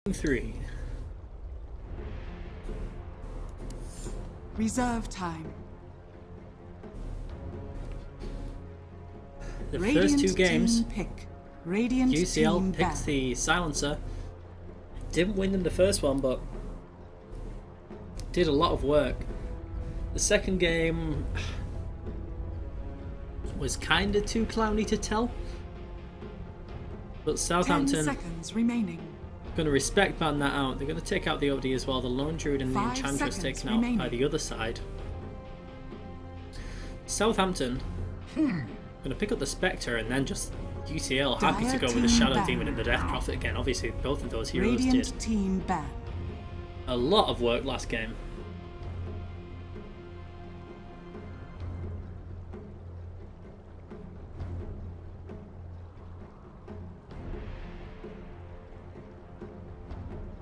3. Reserve time. The Radiant first two games, pick. Radiant UCL picked the silencer. Didn't win them the first one, but did a lot of work. The second game was kind of too clowny to tell. But Southampton 10 seconds remaining. Going to respect ban that out. They're going to take out the OD as well. The Lone Druid and the Enchantress taken out by the other side. Southampton going to pick up the Spectre and then just UCL happy to go with the Shadow Demon and the Death Prophet again. Obviously both of those heroes did a lot of work last game.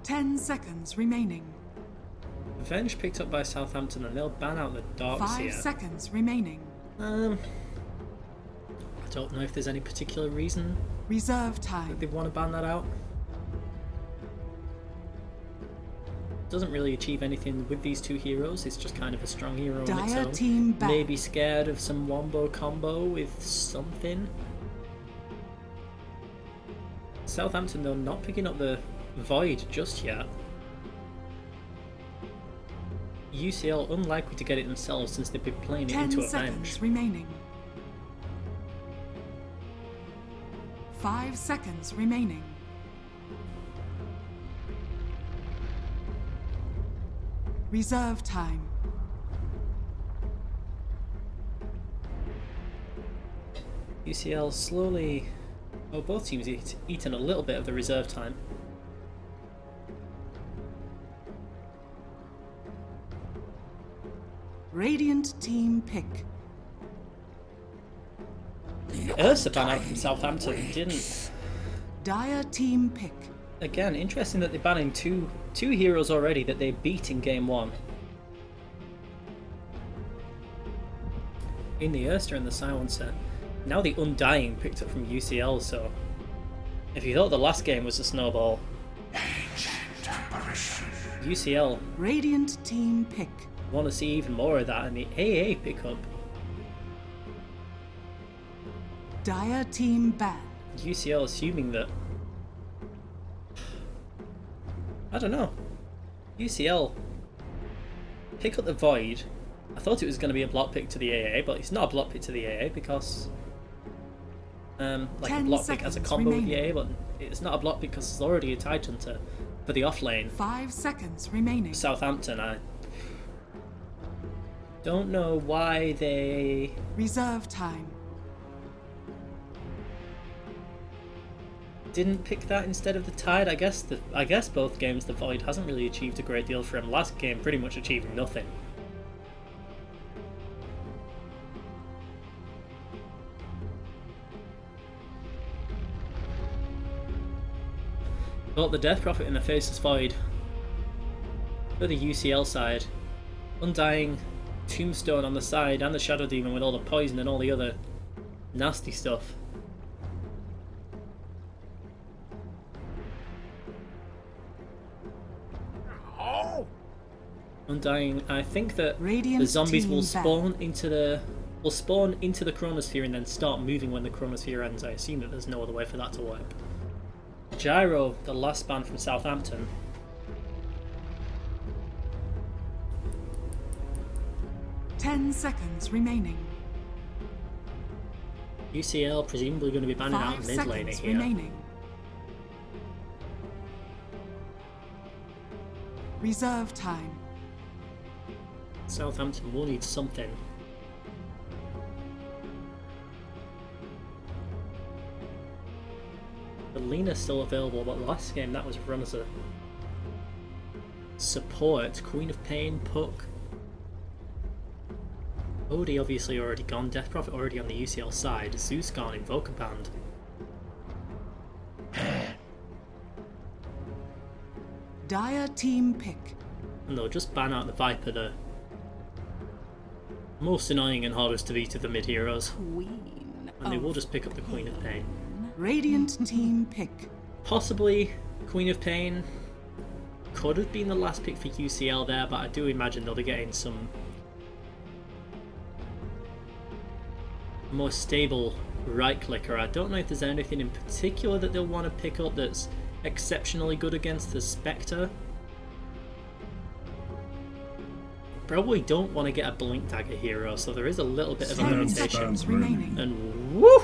Ten seconds remaining. Venge picked up by Southampton and they'll ban out the Darkseer. 5 seconds remaining. I don't know if there's any particular reason Reserve time. that they want to ban that out. Doesn't really achieve anything with these two heroes. It's just kind of a strong hero on its own. Team back. Maybe scared of some wombo combo with something. Southampton though not picking up the Void just yet. UCL unlikely to get it themselves since they've been playing it into a 10 seconds bench. remaining. 5 seconds remaining. Reserve time. UCL slowly... Oh, both teams eaten a little bit of the reserve time. Radiant team pick. Ursa ban out from Southampton didn't. Dire team pick. Again, interesting that they're banning two heroes already that they beat in game 1. In the Ursa and the Silencer. Now the Undying picked up from UCL, so if you thought the last game was a snowball, UCL Radiant team pick. want to see even more of that in the AA pickup. Dire team ban. UCL assuming that... I don't know. UCL pick up the Void. I thought it was going to be a block pick to the AA, but it's not a block pick to the AA because... like a block pick as a combo with the AA, but it's not a block pick because it's already a Tidehunter for the off lane. 5 seconds remaining. Southampton, I don't know why they... Reserve time. didn't pick that instead of the Tide. I guess both games the Void hasn't really achieved a great deal for him. Last game pretty much achieved nothing. Got the Death Prophet in the Faceless Void for the UCL side. Undying, Tombstone on the side, and the Shadow Demon with all the poison and all the other nasty stuff. Undying, I think that Radiant the zombies will team spawn into the chronosphere and then start moving when the chronosphere ends. I assume that there's no other way for that to work. Gyro, the last ban from Southampton. Ten seconds remaining. UCL presumably going to be banning out mid lane here. Remaining. Reserve time. Southampton will need something. The Lena's still available, but last game that was run as a support. Queen of Pain, Puck. Odie obviously already gone, Death Prophet already on the UCL side, Zeus gone, Invoker banned. Dire team pick. And they'll just ban out the Viper, the most annoying and hardest to beat of the mid heroes. Queen. And they will just pick up the Queen of Pain. Radiant team pick. Possibly Queen of Pain. could have been the last pick for UCL there, but I do imagine they'll be getting some more stable right clicker. I don't know if there's anything in particular that they'll want to pick up that's exceptionally good against the Spectre. Probably don't want to get a Blink Dagger hero, so there is a little bit of a limitation. And woo!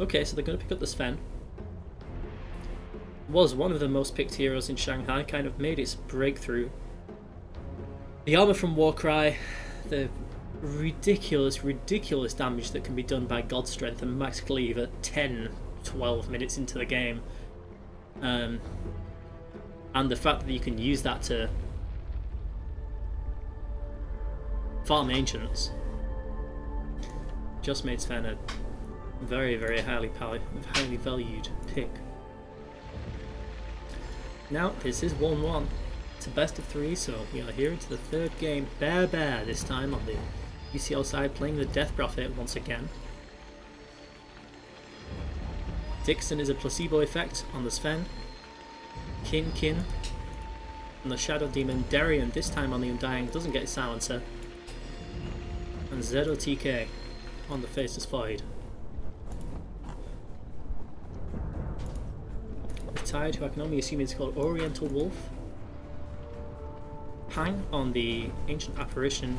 Okay, so they're going to pick up the Sven. Was one of the most picked heroes in Shanghai, kind of made its breakthrough. The armor from Warcry, the ridiculous damage that can be done by God Strength and Max Cleave at 10-12 minutes into the game. And the fact that you can use that to farm Ancients just made Sven a very, very highly valued pick. Now, this is 1-1. It's a best of 3, so we are here into the third game. Bear this time on the UCL side, playing the Death Prophet once again. Dixon is a placebo effect on the Sven. Kin on the Shadow Demon. Darian, this time on the Undying, doesn't get his silencer. And ZOTK on the Faceless Void. Tide, who I can only assume is called Oriental Wolf. Pang on the Ancient Apparition.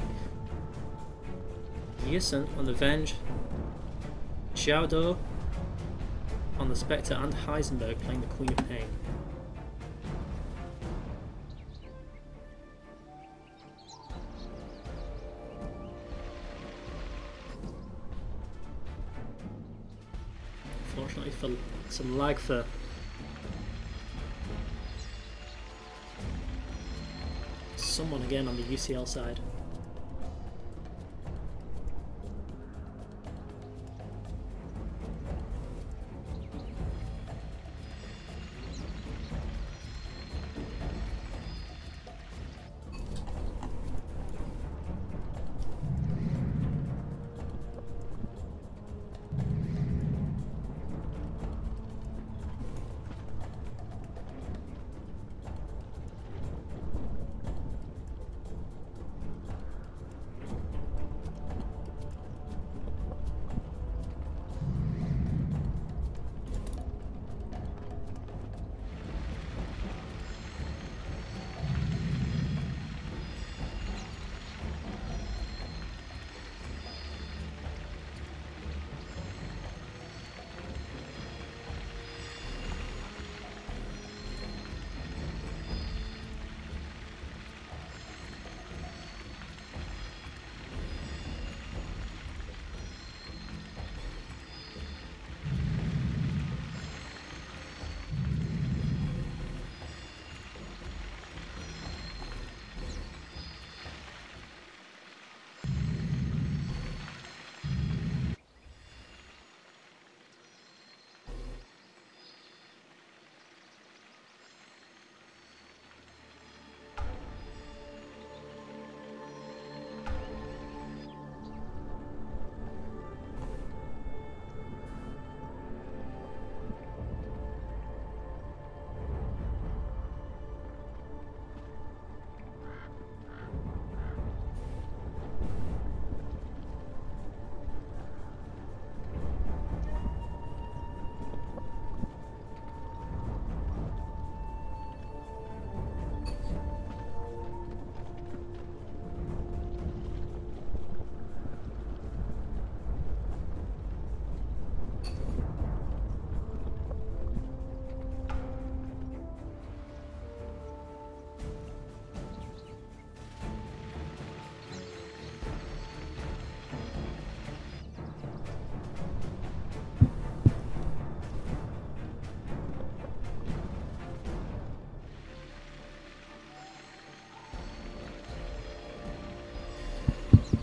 Yison on the Venge. Xiaodo on the Spectre, and Heisenberg playing the Queen of Pain. Fortunately for some lag for someone again on the UCL side.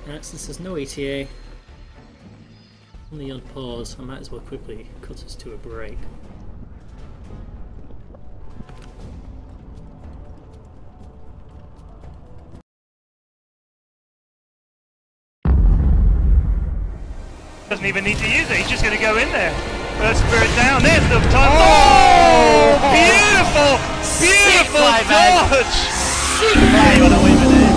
Right, since there's no ETA, only on pause, I might as well quickly cut us to a break. doesn't even need to use it, he's just going to go in there. First spirit down, there's the time. Oh! Beautiful! Beautiful dodge! Sick play by the Weaver there.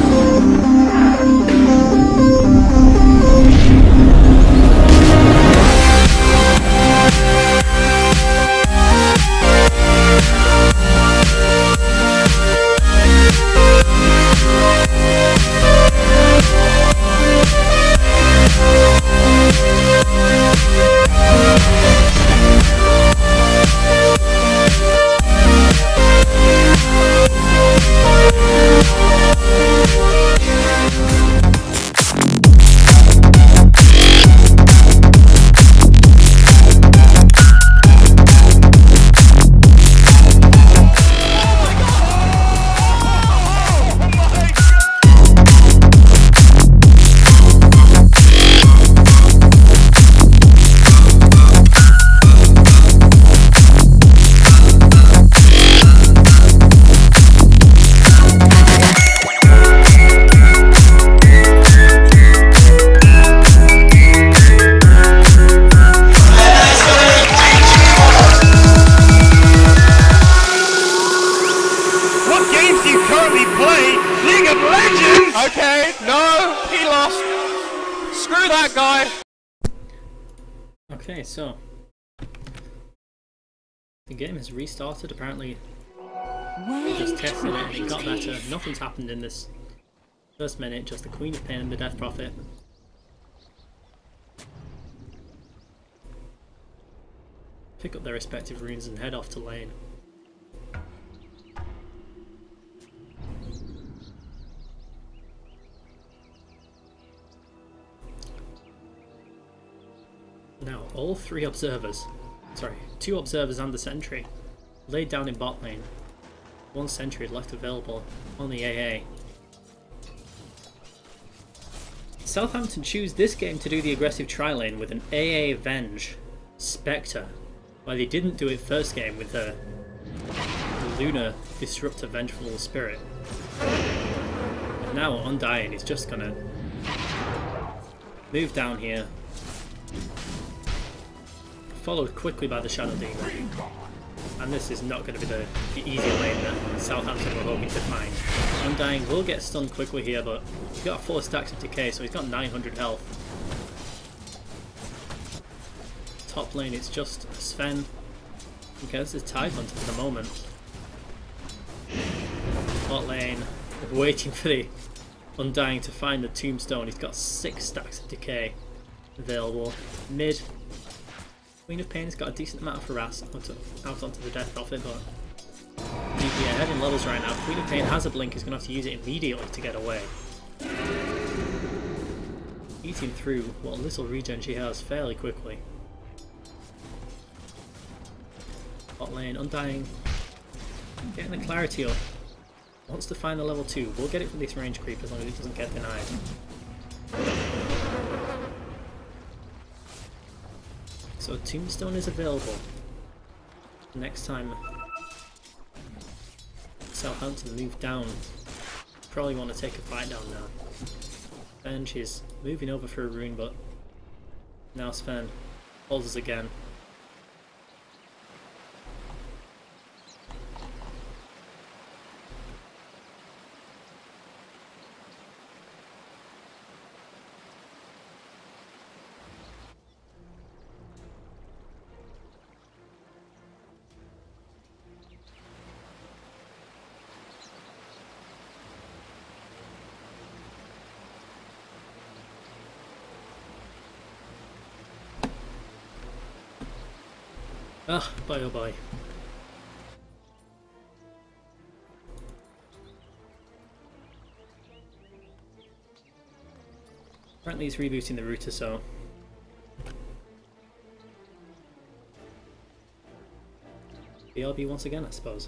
Okay, no, he lost. Screw that guy. Okay, so the game has restarted. Apparently, just tested it and it got better. Nothing's happened in this first minute. Just the Queen of Pain and the Death Prophet. Pick up their respective runes and head off to lane. Now, all three observers, sorry, 2 observers and the sentry, laid down in bot lane. 1 sentry left available on the AA. Southampton choose this game to do the aggressive tri-lane with an AA Venge Spectre, while they didn't do it first game with the Lunar Disruptor Vengeful Spirit. And now Undying is just gonna move down here, followed quickly by the Shadow Demon, and this is not going to be the easy lane that Southampton were hoping to find. Undying will get stunned quickly here, but he's got 4 stacks of decay, so he's got 900 health. Top lane, it's just Sven. Okay, this is Tide Hunter for the moment. Bot lane, waiting for the Undying to find the Tombstone. He's got 6 stacks of decay available. Mid, Queen of Pain's got a decent amount of harass out onto the Death Prophet, but he's ahead in levels right now. Queen of Pain has a blink, he's going to have to use it immediately to get away. Eating through what little regen she has fairly quickly. Bot lane, Undying, getting the clarity up. Wants to find the level 2. We'll get it from this range creep as long as it doesn't get denied. So Tombstone is available. Next time Southampton move down, probably want to take a fight down now. Bench is moving over for a rune, but now Sven holds us again. Ah, bye oh bye. Apparently he's rebooting the router, so BRB once again, I suppose.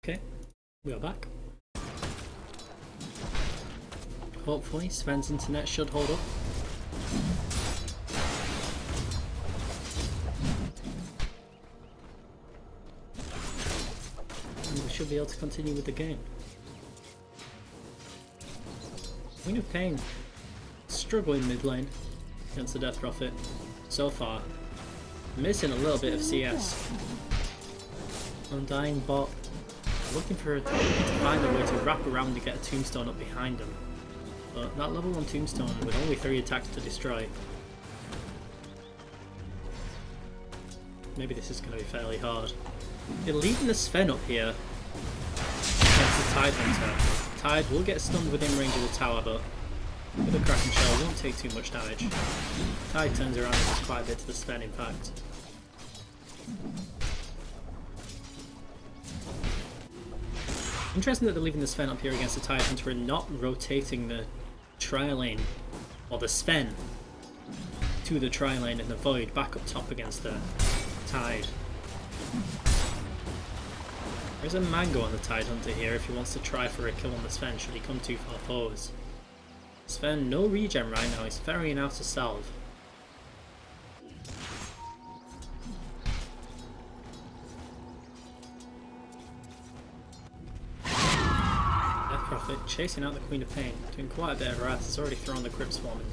Okay, we are back. Hopefully Sven's internet should hold up. And we should be able to continue with the game. Queen of Pain, struggling mid lane against the Death Prophet so far. Missing a little bit of CS. Undying bot. Looking to find a way to wrap around to get a tombstone up behind him. But that level 1 tombstone with only 3 attacks to destroy. Maybe this is going to be fairly hard. They're leaving the Sven up here against the Tide Hunter. Tide will get stunned within range of the tower, but with a Kraken Shell won't take too much damage. Tide turns around and does quite a bit to the Sven in fact. Interesting that they're leaving the Sven up here against the Tide Hunter and not rotating the tri-lane, or the Sven, to the tri-lane and the Void back up top against the Tide. There's a Mango on the Tide Hunter here if he wants to try for a kill on the Sven should he come too far forward. Sven, no regen right now, he's ferrying out a salve. Prophet chasing out the Queen of Pain, doing quite a bit of wrath. He's already thrown the Crypt Swarm and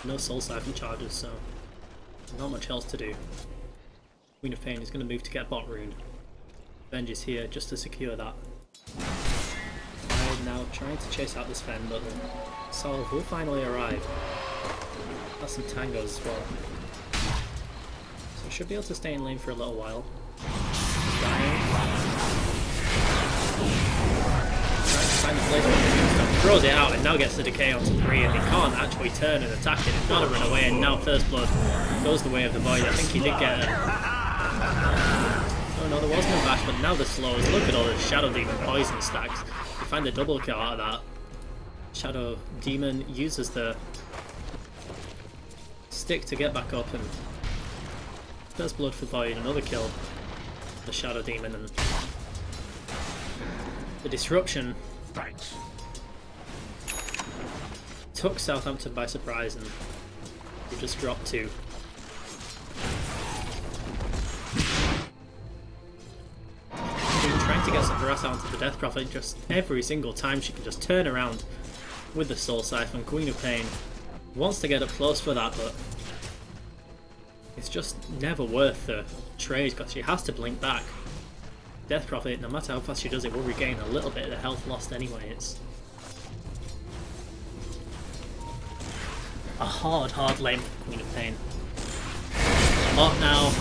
no Soul Siphon charges, so not much else to do. Queen of Pain is going to move to get bot rune. Avenge is here just to secure that. now trying to chase out this Fen, but the Solve will finally arrive. Has some tangos as well. So should be able to stay in lane for a little while. Dying. Trying to find the place where the Tombstone throws it out and now gets the decay onto 3, and he can't actually turn and attack it. It's got to run away, and now First Blood goes the way of the Void. I think he did get it. Oh no, there was no bash, but now the slows. Look at all the Shadow Demon poison stacks. You find a double kill out of that. Shadow Demon uses the stick to get back up, and First Blood for Void, another kill. The Shadow Demon, and the disruption took Southampton by surprise, and he just dropped 2. Trying to get some harass onto the Death Prophet just every single time. She can just turn around with the Soul Siphon. Queen of Pain wants to get up close for that, but it's just never worth the trade because she has to blink back. Death Prophet, no matter how fast she does it, will regain a little bit of the health lost anyway. It's a hard lane for Queen of Pain. Up now.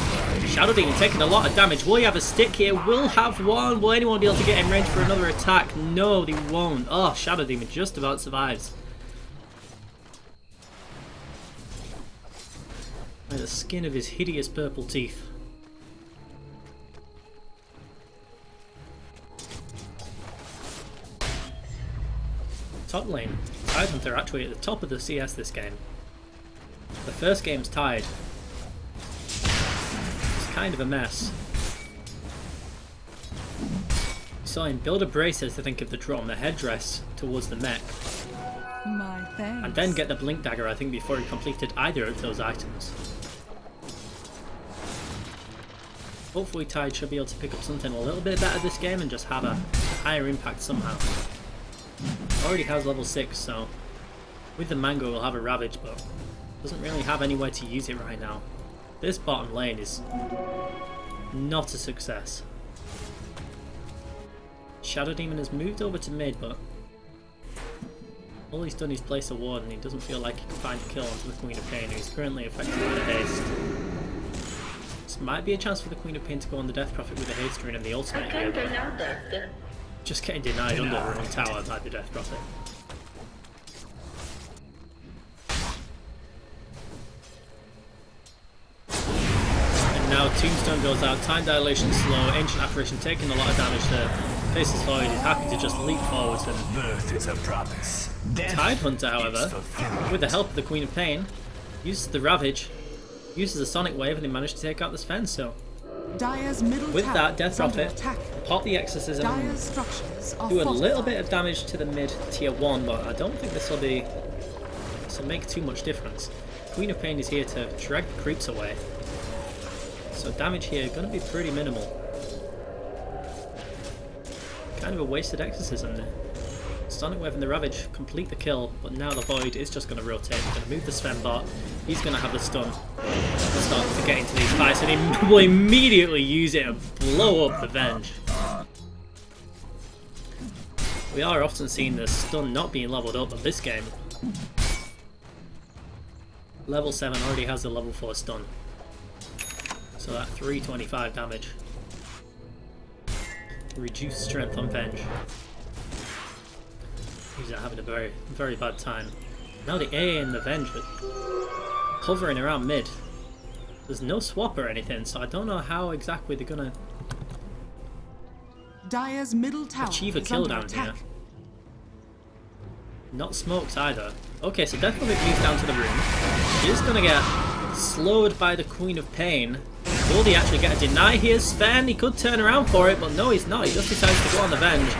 Shadow Demon taking a lot of damage. Will he have a stick here? Will have one. Will anyone be able to get in range for another attack? No, they won't. Oh, Shadow Demon just about survives. By the skin of his hideous purple teeth. Top lane. Tidehunter actually at the top of the CS this game. The first game's tied. Kind of a mess. Saw him build a braces to think of the drum, the headdress towards the mech, My thanks. and then get the blink dagger, I think, before he completed either of those items. Hopefully Tide should be able to pick up something a little bit better this game and just have a higher impact somehow. Already has level 6, so with the Mango we'll have a Ravage, but doesn't really have anywhere to use it right now. This bottom lane is not a success. Shadow Demon has moved over to mid, but all he's done is place a ward, and he doesn't feel like he can find a kill onto the Queen of Pain, who's currently affected by the haste. This might be a chance for the Queen of Pain to go on the Death Prophet with the haste rune and the ultimate here, but just getting denied under the wrong tower by the Death Prophet. Now Tombstone goes out, time dilation slow, Ancient Apparition taking a lot of damage there. Faces Void, he's happy to just leap forwards, and Birth is a promise. Tidehunter, however, with the help of the Queen of Pain, uses the Ravage, uses a Sonic Wave, and they manage to take out this fence. So Dire's middle with tower that, Death is under Prophet, attack. pop the Exorcism, Dire's structures are do a little fortified. bit of damage to the mid tier 1, but I don't think this will make too much difference. Queen of Pain is here to drag the creeps away. So damage here going to be pretty minimal. Kind of a wasted exorcism there. Sonic Wave and the Ravage complete the kill, but now the Void is just going to rotate. He's going to move the Sven bot. He's going to have the stun. He'll start to get into these fights, and he will immediately use it and blow up the Venge. We are often seeing the stun not being leveled up, but this game, level 7 already has the level 4 stun. So that 325 damage. Reduced strength on Venge. He's having a very, very bad time. Now the AA and the Venge are hovering around mid. There's no swap or anything, so I don't know how exactly they're gonna Dire's middle tower achieve a is kill under down attack. here. Not smoked either. Okay, so definitely moves down to the room. She is gonna get slowed by the Queen of Pain. Will he actually get a deny here? Sven, he could turn around for it, but no, he's not. He just decides to go on the Venge.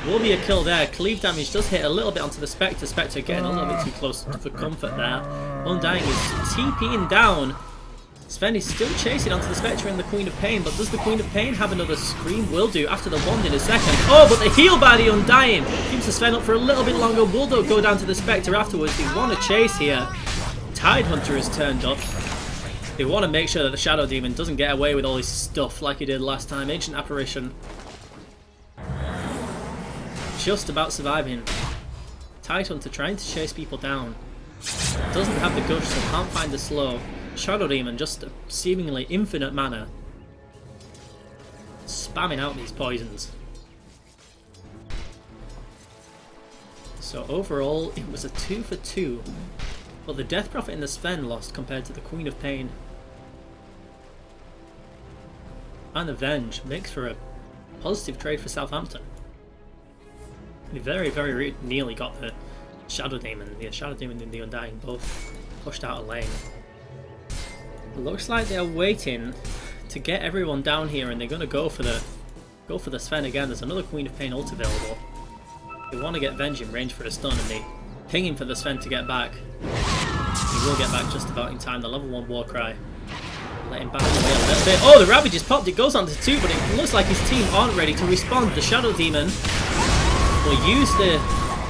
Will be a kill there. Cleave damage does hit a little bit onto the Spectre. Spectre getting a little bit too close for comfort there. Undying is TPing down. Sven is still chasing onto the Spectre and the Queen of Pain, but does the Queen of Pain have another scream? Will do after the wand in a second. Oh, but the heal by the Undying keeps the Sven up for a little bit longer. Will though go down to the Spectre afterwards. They want to chase here. Tidehunter has turned up. They want to make sure that the Shadow Demon doesn't get away with all his stuff like he did last time. Ancient Apparition just about surviving. Tidehunter trying to chase people down. Doesn't have the guts, so can't find the slow. Shadow Demon, just a seemingly infinite mana. Spamming out these poisons. So overall, it was a 2 for 2. But the Death Prophet and the Sven lost compared to the Queen of Pain. And Avenge makes for a positive trade for Southampton. They very nearly got the Shadow Demon. The Shadow Demon and the Undying both pushed out a lane. It looks like they're waiting to get everyone down here, and they're going to go for the Sven again. There's another Queen of Pain ult available. They want to get Venge in range for a stun, and they pinging for the Sven to get back. He will get back just about in time. The level 1 Warcry. Let him back away a little bit. Oh, the Ravage is popped. It goes on to 2, but it looks like his team aren't ready to respond. The Shadow Demon will use the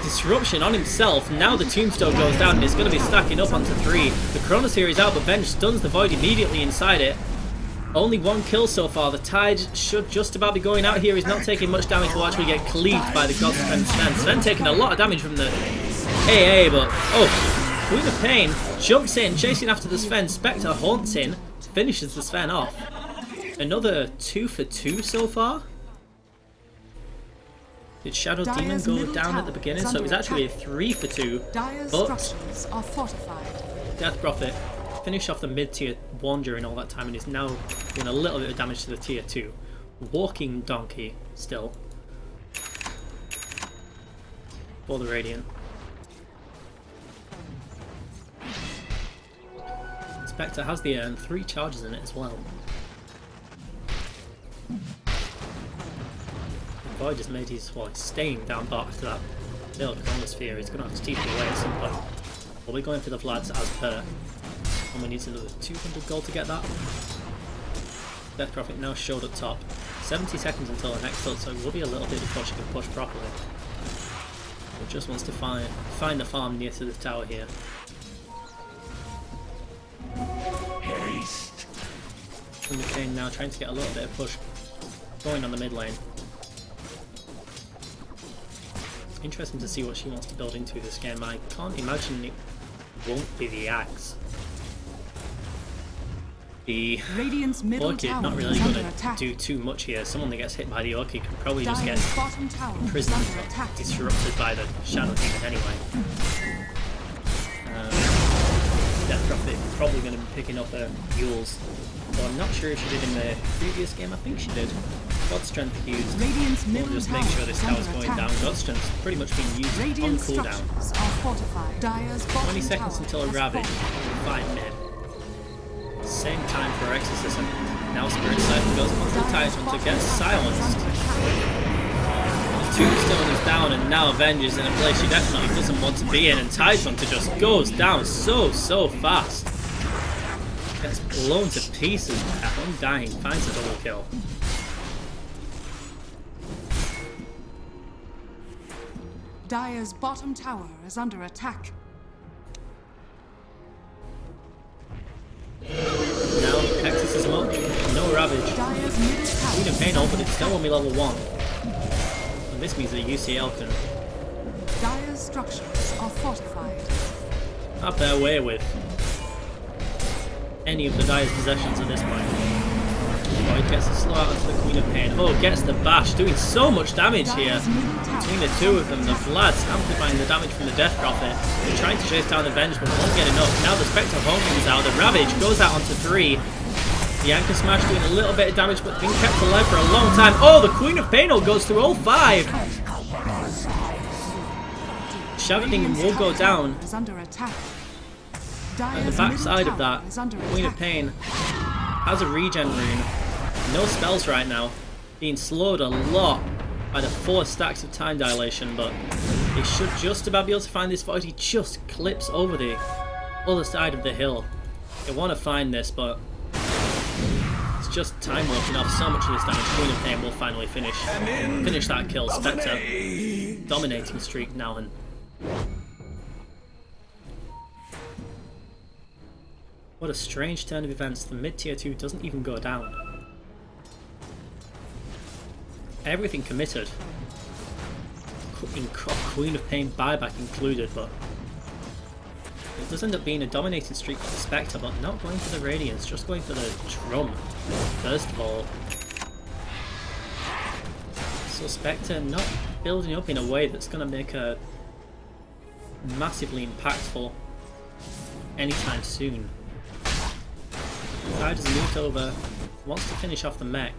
disruption on himself. Now the Tombstone goes down, and it's going to be stacking up onto 3. The Chronosphere is out, but Venge stuns the Void immediately inside it. Only 1 kill so far. The Tide should just about be going out here. He's not taking much damage. Will actually get cleaved by the Gods and Sven. Sven taking a lot of damage from the AA, but oh, Queen of Pain jumps in, chasing after the Sven. Spectre haunts in, finishes the Sven off. Another 2 for 2 so far. Did Shadow Demon go down at the beginning? So it was actually a 3 for 2. But Death Prophet finished off the mid-tier 1 during all that time, and is now doing a little bit of damage to the tier 2. Walking Donkey still. For the Radiant. Spectre has the urn, 3 charges in it as well. Void just made his, well, he's staying down bot after that little Chronosphere. He's going to have to teeth away at some point. We'll be going for the Vlads as per. And we need another 200 gold to get that. Death Prophet now showed up top. 70 seconds until the next ult, so it will be a little bit of push. He can push properly. He just wants to find the farm near to the tower here. Queen of Pain now trying to get a little bit of push going on the mid lane. Interesting to see what she wants to build into this game. I can't imagine it won't be the axe. The Orchid not really going to do too much here. Someone that gets hit by the Orchid can probably just get imprisoned, disrupted by the Shadow Demon anyway. Death Prophet is probably going to be picking up Yules. Well, I'm not sure if she did in the previous game. I think she did. God Strength used. We'll just make sure this tower's going down. God Strength's pretty much being used on cooldown. 20 seconds until a Ravage. 5 mid. Same time for Exorcism. Now Spirit Siphon goes onto the Tidehunter, gets silenced. Tombstone is down, and now Avenge is in a place she definitely doesn't want to be in, and Tidehunter just goes down so fast. Gets blown to pieces. Undying finds a double kill. Dire's bottom tower is under attack. Now Exorcism up, no Ravage. Queen of Pain ult, but it's still only level 1. And this means that UCL can Dire's structures are fortified. have their way with any of the Dire's possessions at this point. Oh, he gets the slow out onto the Queen of Pain. Oh, gets the bash, doing so much damage here. Between the two of them, the Vlads amplifying the damage from the Death Prophet. They're trying to chase down the Avenge, but won't get enough. Now the Spectre Home comes out. The Ravage goes out onto 3. The Anchor Smash doing a little bit of damage, but being kept alive for a long time. Oh, the Queen of Pain goes through all 5. Shadow Demon will go down. At the back side of that, Queen of Pain has a regen rune. No spells right now. Being slowed a lot by the 4 stacks of time dilation, but they should just about be able to find this Void. He just clips over the other side of the hill. They want to find this, but it's just time working off so much of this damage. Queen of Pain will finally finish that kill. Spectre dominating streak now, and what a strange turn of events. The mid tier 2 doesn't even go down. Queen of Pain buyback included, but it does end up being a dominating streak for the Spectre, but not going for the Radiance, just going for the Drum first of all. So Spectre not building up in a way that's going to make her massively impactful anytime soon. Tide has moved over, wants to finish off the mech.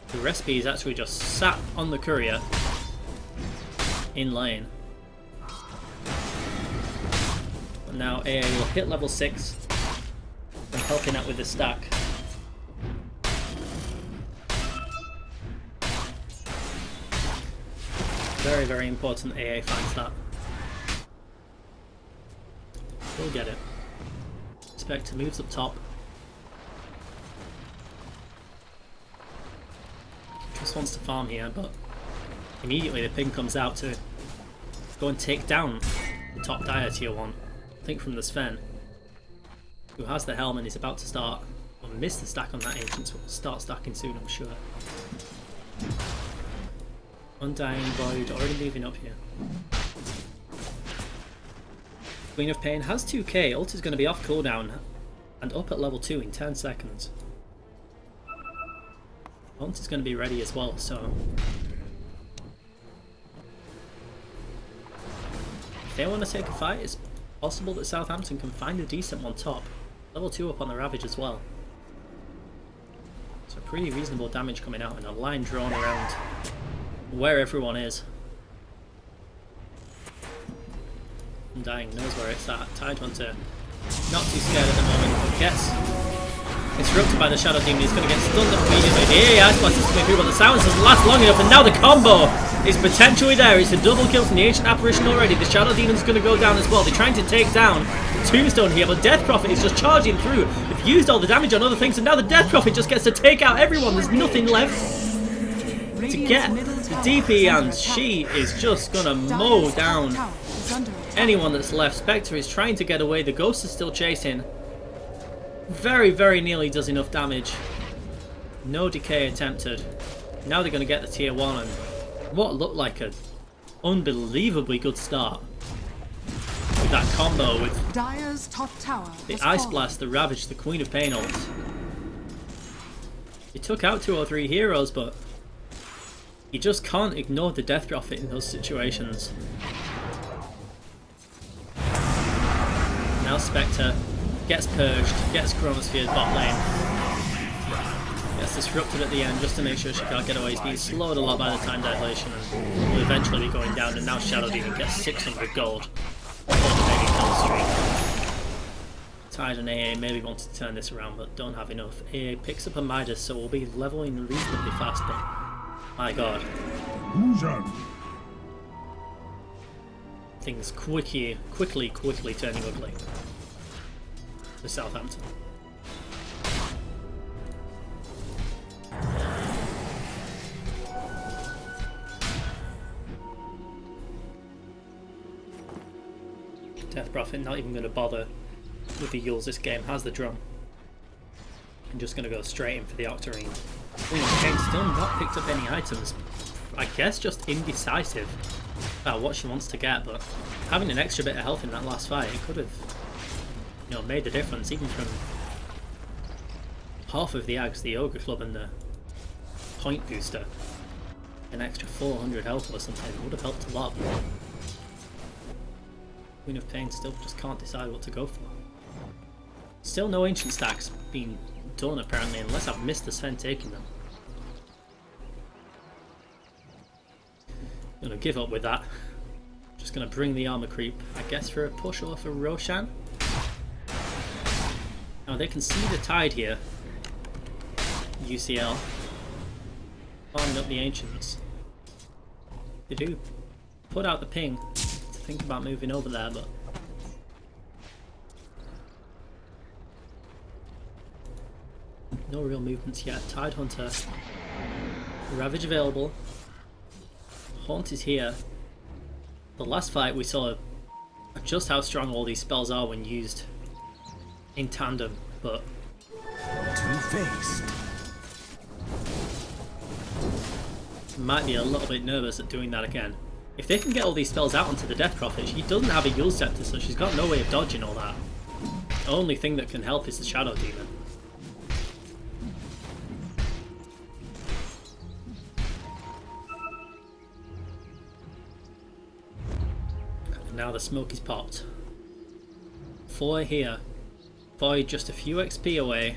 The recipe is actually just sat on the courier in lane. But now AA will hit level 6 and helping out with the stack. Very, very important AA finds that. We'll get it. Spectre moves up top. Just wants to farm here, but immediately the ping comes out to go and take down the top Dire tier 1. I think from the Sven, who has the helm and is about to start. Well, missed the stack on that Ancient, so we'll start stacking soon, I'm sure. Undying Void already moving up here. Queen of Pain has 2k, ult is going to be off cooldown and up at level 2 in 10 seconds. Ult is going to be ready as well, so if they want to take a fight, it's possible that Southampton can find a decent one top. Level 2 up on the Ravage as well. So pretty reasonable damage coming out and a line drawn around where everyone is. Undying knows where it's at. Tidehunter not too scared at the moment, but gets interrupted by the Shadow Demon. He's going to get stunned up immediately. The Ice Blast is coming through, but the silence doesn't last long enough, and now the combo is potentially there. It's a double kill from the Ancient Apparition already. The Shadow Demon's going to go down as well. They're trying to take down Tombstone here, but Death Prophet is just charging through. They've used all the damage on other things, and now the Death Prophet just gets to take out everyone. There's nothing left to get the DP, and she is just going to mow down anyone that's left. Spectre is trying to get away. The Ghost is still chasing. Very, very nearly does enough damage. No decay attempted. Now they're going to get the tier 1 and what looked like an unbelievably good start. With that combo with Dire's top tower the Ice Blast, the Ravage, the Queen of Pain ult. He took out 2 or 3 heroes, but you just can't ignore the Death Prophet in those situations. Now Spectre gets purged, gets Chronosphered bot lane, gets disrupted at the end just to make sure she can't get away. He's being slowed a lot by the time dilation and will eventually be going down, and now Shadow Demon gets 600 gold for the baby kill streak. Tide and AA maybe want to turn this around but don't have enough. AA picks up a Midas, so we'll be leveling reasonably fast, but my god. Things quickly turning ugly for Southampton. Death Prophet not even going to bother with the Yules this game, has the drum. I'm just going to go straight in for the Octarine. Queen of Pain still not picked up any items. I guess just indecisive about what she wants to get, but having an extra bit of health in that last fight, it could have, you know, made the difference. Even from half of the Ags, the Ogre Club and the point booster, an extra 400 health or something would have helped a lot. Queen of Pain still just can't decide what to go for. Still no ancient stacks being done apparently, unless I've missed the Sven taking them. I'm gonna give up with that. Just gonna bring the armor creep, I guess, for a push or for Roshan. Now they can see the tide here. UCL farming up the ancients. They do put out the ping to think about moving over there, but no real movements yet. Tidehunter, Ravage available. Haunt is here. The last fight we saw just how strong all these spells are when used in tandem, but Two-faced. might be a little bit nervous at doing that again. If they can get all these spells out onto the Death Prophet, she doesn't have a Yule Scepter, so she's got no way of dodging all that. The only thing that can help is the Shadow Demon. And now the smoke is popped. 4 here. Void just a few XP away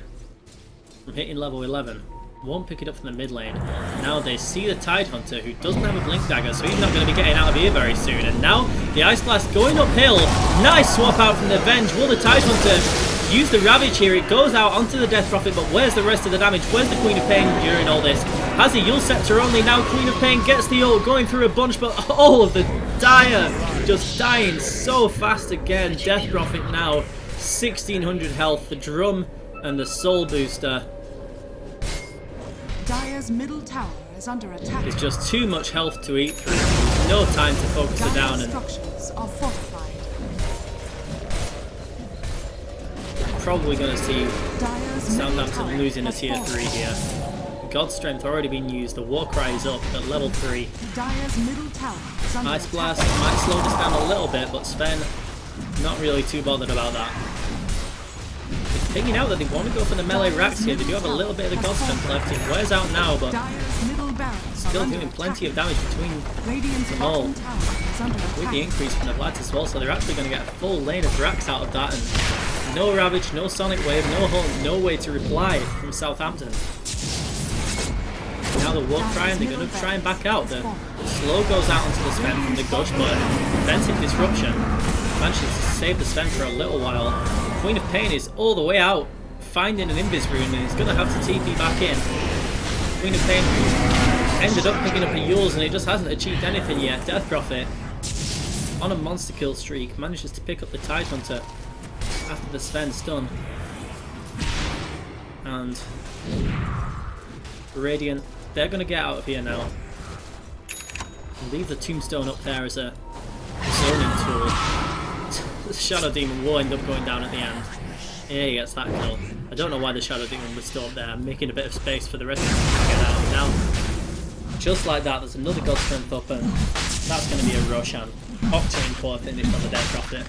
from hitting level 11. Won't pick it up from the mid lane. Now they see the Tidehunter, who doesn't have a Blink Dagger, so he's not going to be getting out of here very soon. And now the Ice Blast going uphill. Nice swap out from the Venge. Will the Tidehunter use the Ravage here? It goes out onto the Death Prophet, but where's the rest of the damage? Where's the Queen of Pain during all this? Has a Yule Scepter only. Now Queen of Pain gets the ult, going through a bunch, but all of the Dire just dying so fast again. Death Prophet now 1600 health. The Drum and the Soul Booster. Dire's middle tower is under attack. It's just too much health to eat through. No time to focus her down, and structures are fortified. probably going to see Dire's Southampton losing a tier 3 here. God's Strength already been used. The Warcry is up at level 3. Dire's middle tower is under Ice attack. Blast might slow this down a little bit, but Sven not really too bothered about that. Thinking out that they want to go for the melee racks here. They do have a little bit of the God Strength left. It wears out now, but Dire's middle barracks still are doing under plenty of attack. damage between Radiant's them all. bottom tower is under With the attack. increase from the Vlads as well, so they're actually going to get a full lane of racks out of that. And no Ravage, no Sonic Wave, no Hunt, no way to reply from Southampton. Now the Warcry, and they're going to try and back out. The slow goes out onto the Sven from the Gush, but Defensive Disruption manages to save the Sven for a little while. Queen of Pain is all the way out, finding an Invis rune, and he's going to have to TP back in. Queen of Pain ended up picking up a Yule's, and it just hasn't achieved anything yet. Death Prophet, on a monster kill streak, manages to pick up the Tidehunter after the Sven's done. And Radiant, they're going to get out of here now. Leave the Tombstone up there as a zoning tool. The Shadow Demon will end up going down at the end. Yeah, he gets that kill. I don't know why the Shadow Demon was still up there. I'm making a bit of space for the rest of them to get out. Now, just like that, there's another God Strength up, and that's going to be a Roshan. Octane core finish on the Death Prophet,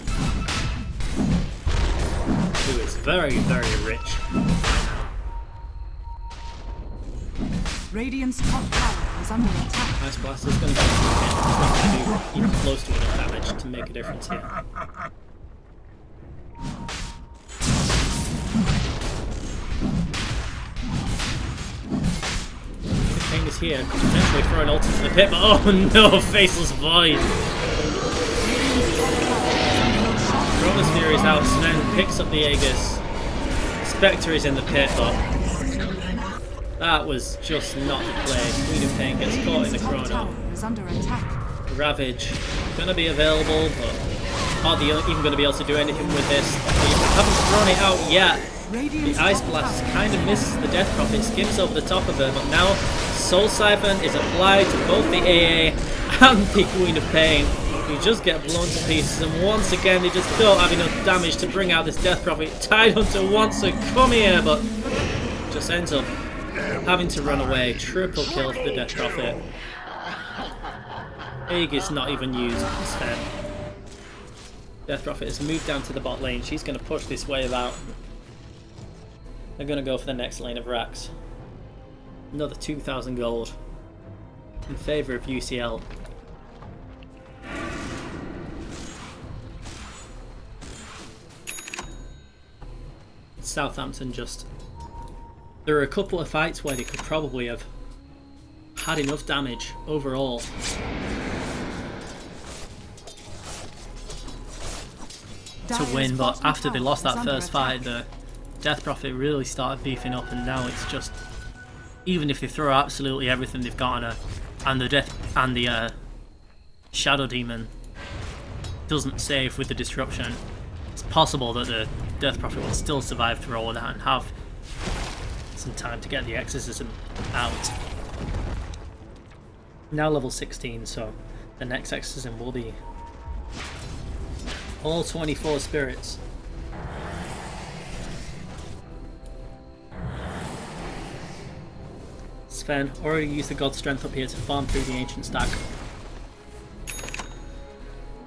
who is very, very rich. Radiant's top tower is under attack. Ice Blast is going to do even close to enough damage to make a difference here. The King is here, could potentially throw an ult into the pit, but oh no, Faceless Void! Chronosphere is out, Sven picks up the Aegis. Spectre is in the pit, but that was just not the play. Queen of Pain gets caught in the Radiant's top chrono. tower is under attack. Ravage going to be available, but hardly even going to be able to do anything with this. They haven't thrown it out yet. The Ice Blast kind of misses the Death Prophet, skims over the top of her, but now Soul Siphon is applied to both the AA and the Queen of Pain. You just get blown to pieces, and once again they just don't have enough damage to bring out this Death Prophet. Tidehunter wants to come here, but just ends up having to run away. Triple kill for the Death Prophet. Aegis not even used instead. Death Prophet has moved down to the bot lane. She's going to push this wave out. They're going to go for the next lane of racks. Another 2,000 gold in favour of UCL. Southampton just... There are a couple of fights where they could probably have had enough damage overall. To win, but after they lost that first fight, the Death Prophet really started beefing up, and now it's just, even if they throw absolutely everything they've got on her, and the Shadow Demon doesn't save with the disruption, it's possible that the Death Prophet will still survive through all of that and have some time to get the exorcism out. Now level 16, so the next exorcism will be all 24 spirits. Sven already used the God Strength up here to farm through the ancient stack.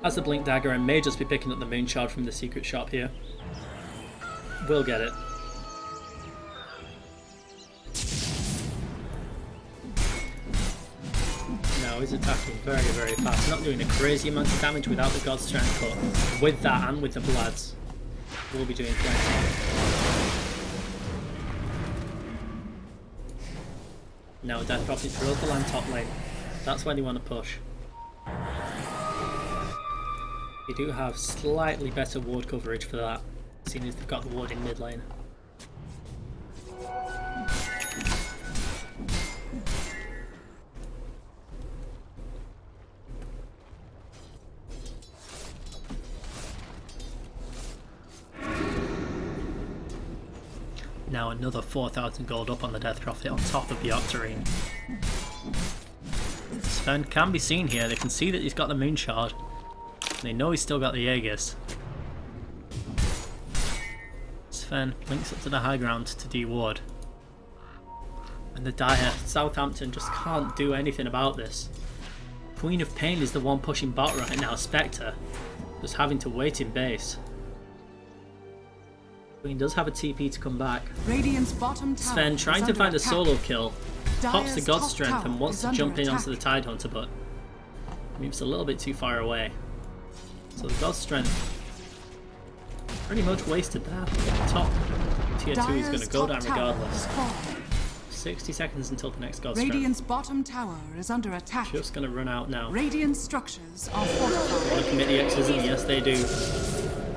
Has the Blink Dagger and may just be picking up the Moon Shard from the secret shop here. We'll get it. Now he's attacking very, very fast. Not doing a crazy amount of damage without the God Strength, but with that and with the Bloods, we'll be doing plenty. Now Death Prophet throws the land top lane. That's when you want to push. You do have slightly better ward coverage for that, seeing as they've got the ward in mid lane. Now another 4,000 gold up on the Death Prophet on top of the Octarine. Sven can be seen here. They can see that he's got the Moon Shard. They know he's still got the Aegis. Sven links up to the high ground to de-ward. And the Dire Southampton just can't do anything about this. Queen of Pain is the one pushing bot right now. Spectre just having to wait in base. Queen does have a TP to come back. Radiant's bottom tower Sven trying to find a solo kill. Pops the God top Strength and tower wants is to under jump in attack. onto the Tidehunter, but moves a little bit too far away. So the God Strength pretty much wasted there. Top tier 2 is going to go down regardless. 60 seconds until the next God Strength. Radiant's bottom tower is under attack. Just going to run out now. Radiant structures are Want fortified. to commit the exorcism? Yes, they do.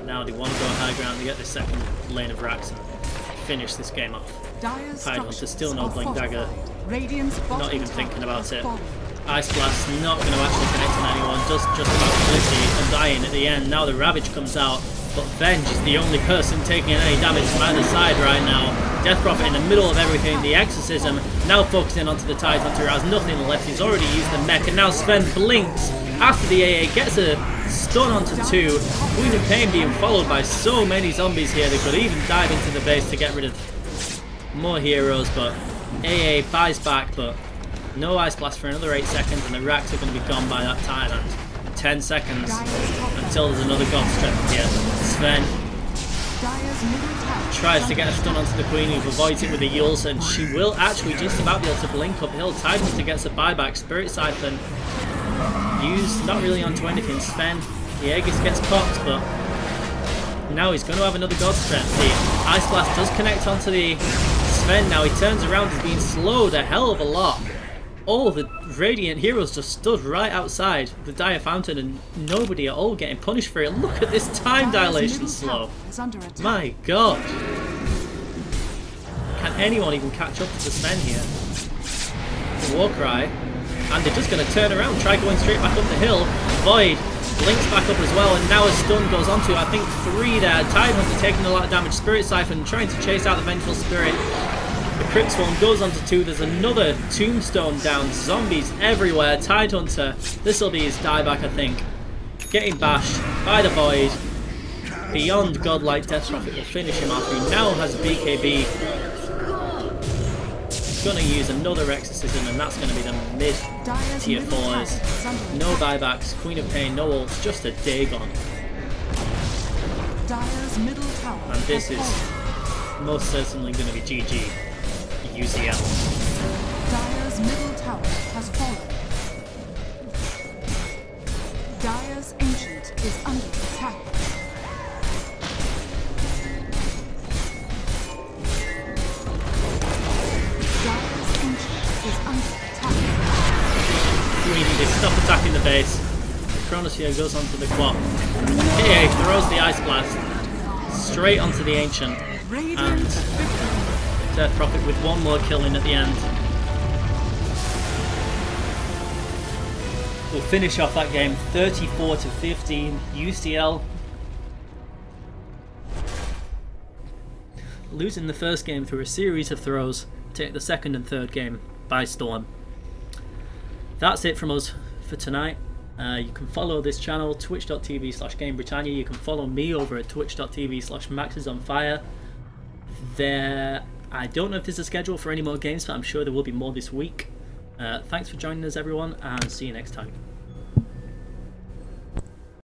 Now they want to go high ground to get the second lane of racks and finish this game off. Dire's Tidehunter structures still no are Blink Dagger. fortified. Radiant's bottom Not even tower thinking about has it. fallen. Ice Blast not going to actually connect on anyone, just about Felicity and dying at the end. Now the Ravage comes out, but Venge is the only person taking any damage from either side right now. Death Prophet in the middle of everything, the Exorcism, now focusing onto the Tidehunter, has nothing left, he's already used the mech, and now Sven blinks after the AA, gets a stun onto 2. Queen of Pain being followed by so many zombies here, they could even dive into the base to get rid of more heroes, but AA buys back, but no Ice Blast for another 8 seconds, and the racks are going to be gone by that time, and 10 seconds until there's another God Strength here. Sven Dire's middle tower tries to get a stun onto the Queen, who avoids it with the Yules, and she will actually just about be able to blink uphill. Tidehunter gets a buyback, Spirit Siphon used not really onto anything. Sven, the Aegis gets popped, but now he's going to have another God Strength. The Ice Blast does connect onto the Sven. Now he turns around, he's being slowed a hell of a lot. All the Radiant heroes just stood right outside the Dire Fountain and nobody at all getting punished for it. Look at this time dilation slow. is under attack. My god. Can anyone even catch up to the Sven here? The Warcry. And they're just going to turn around, try going straight back up the hill. Void links back up as well, and now a stun goes on to, I think, 3 there. Tidehunter taking a lot of damage. Spirit Siphon trying to chase out the Vengeful Spirit. The Crypt Swarm goes on to 2. There's another Tombstone down. Zombies everywhere. Tidehunter, this will be his dieback, I think. Getting bashed by the Void. Beyond godlike Death Prophet will finish him off. He now has BKB. He's going to use another Exorcism, and that's going to be the mid Dire's tier middle tower 4s. is under No attack. buybacks, Queen of Pain, no ults, just a Dagon. Dire's middle tower And this has is fallen. most certainly going to be GG. UCL. Dire's middle tower has fallen. Dire's ancient is under attack. Dire's ancient is under attack. We need to stop attacking the base. The Chronosphere goes onto the Quap. AA throws the Ice Blast straight onto the Ancient. Radiant And victory. Death Prophet with one more kill in at the end. We'll finish off that game 34-15 UCL. Losing the first game through a series of throws, take the second and third game by storm. That's it from us for tonight. You can follow this channel, twitch.tv/GameBritannia. You can follow me over at twitch.tv/MaxIsOnFire. I don't know if there's a schedule for any more games, but I'm sure there will be more this week. Thanks for joining us, everyone, and see you next time.